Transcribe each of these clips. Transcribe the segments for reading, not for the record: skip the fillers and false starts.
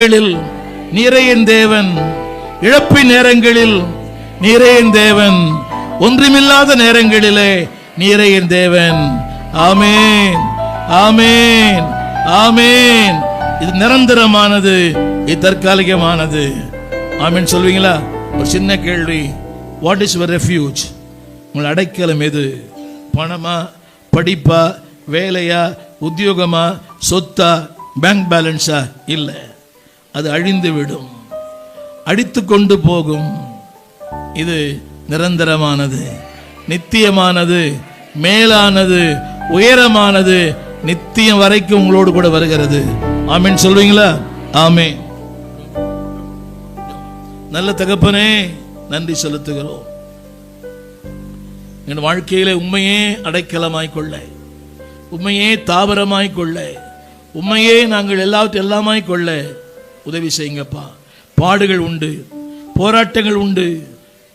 நீரே என் தேவன், இழப்பின் நேரங்களில் நீரே என் தேவன், ஒன்றுமில்லாத நேரங்களிலே நீரே என் தேவன். ஆமேன், ஆமேன், ஆமேன். இது நிரந்தரமானது, இது தற்காலிகமானது. ஆமேன் சொல்வீங்களா? ஒரு சின்ன கேள்வி, வாட் இஸ் யுவர் ரெஃப்யூஜ்? உங்கள் அடைக்கலம் எது? பணமா, படிப்பா, வேலையா, உத்தியோகமா, சொத்தா, பேங்க் பேலன்ஸா? இல்லை, அது அழிந்து விடும், அடித்து கொண்டு போகும். இது நிரந்தரமானது, நித்தியமானது, மேலானது, உயரமானது, நித்தியம் வரைக்கும் உங்களோடு கூட வருகிறது. ஆமீன் சொல்வீங்களா? ஆமீன். நல்ல தகப்பனே, நன்றி செலுத்துகிறோம். என் வாழ்க்கையில உண்மையே அடைக்கலமாய்க்கொள்ள, உண்மையே தாவரமாய்க்கொள்ள, உண்மையே நாங்கள் எல்லாமாய் கொள்ள உதவி செய்யுங்கப்பா. பாடுகள் உண்டு, போராட்டங்கள் உண்டு,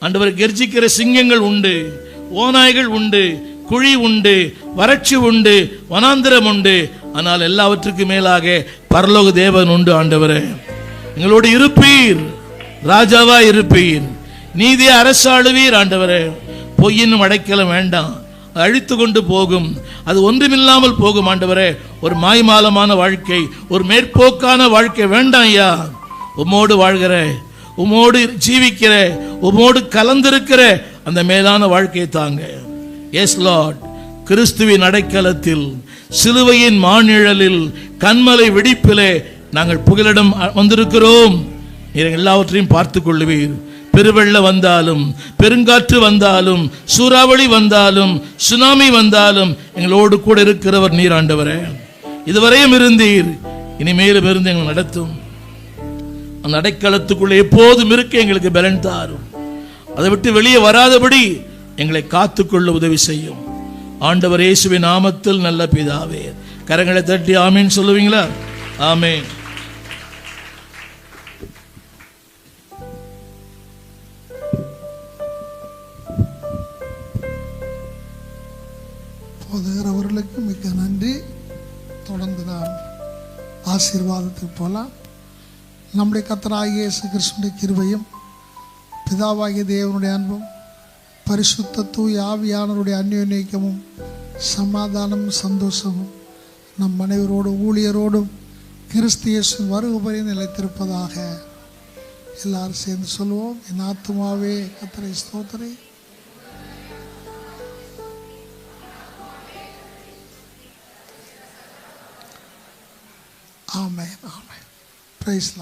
ஆண்டவர் கெர்ச்சிக்கிற சிங்கங்கள் உண்டு, ஓநாய்கள் உண்டு, குழி உண்டு, வறட்சி உண்டு, வனாந்திரம் உண்டு. ஆனால் எல்லாவற்றுக்கும் மேலாக பரலோக தேவன் உண்டு. ஆண்டவரே, எங்களோடு இருப்பீர், ராஜாவா இருப்பீர், நீதியை அரசாளுவீர். ஆண்டவரே, பொய்யினும் அடைக்கலம் வேண்டாம், அழித்து கொண்டு போகும், அது ஒன்றுமில்லாமல் போகும். ஆண்டவரே, ஒரு மாய்மாலமான வாழ்க்கை, ஒரு மேற்போக்கான வாழ்க்கை வேண்டாம் ஐயா. உம்மோடு வாழ்கிற, உம்மோடு ஜீவிக்கிற, உம்மோடு கலந்திருக்கிற அந்த மேலான வாழ்க்கையை தாங்க. எஸ் லார்ட், கிறிஸ்துவின் அடைக்கலத்தில், சிலுவையின் மாநிழலில், கண்மலை வெடிப்பிலே நாங்கள் புகலிடம் வந்திருக்கிறோம். நீர் எல்லாவற்றையும் பார்த்து கொள்ளுவீர். பெருவெள்ள வந்தாலும், பெருங்காற்று வந்தாலும், சூறாவளி வந்தாலும், சுனாமி வந்தாலும் எங்களோடு கூட இருக்கிறவர் நீர். ஆண்டவரே, இதுவரையும் இருந்தீர், இனிமேலும் இருந்து எங்களை நடத்தும். அந்த அடைக்கலத்துக்குள்ளே எப்போதும் இருக்க எங்களுக்கு பலன் தாரும். அதை விட்டு வெளியே வராதபடி எங்களை காத்துக்கொள்ள உதவி செய்யும். ஆண்டவர் இயேசுவின் நாமத்தில் நல்ல பிதாவே. கரங்களை தட்டி ஆமீன் சொல்லுவீங்களா? ஆமீன். போதுகிறவர்களுக்கு மிக்க நன்றி. தொடர்ந்து நாம் ஆசீர்வாதத்துக்கு போகலாம். நம்முடைய கர்த்தராகிய இயேசு கிறிஸ்துவின் கிருபையும், பிதாவாகிய தேவனுடைய அன்பும், பரிசுத்த தூய ஆவியானவருடைய அந்யோன்யமும், சமாதானமும், சந்தோஷமும் நம் அனைவரோடும் ஊழியரோடும் கிறிஸ்து இயேசுவின் வருகை நிலைத்திருப்பதாக. எல்லாரும் சேர்ந்து சொல்லுவோம். என் ஆத்துமாவே கர்த்தரை ஸ்தோத்திரி. Amen. Amen. Praise the Lord.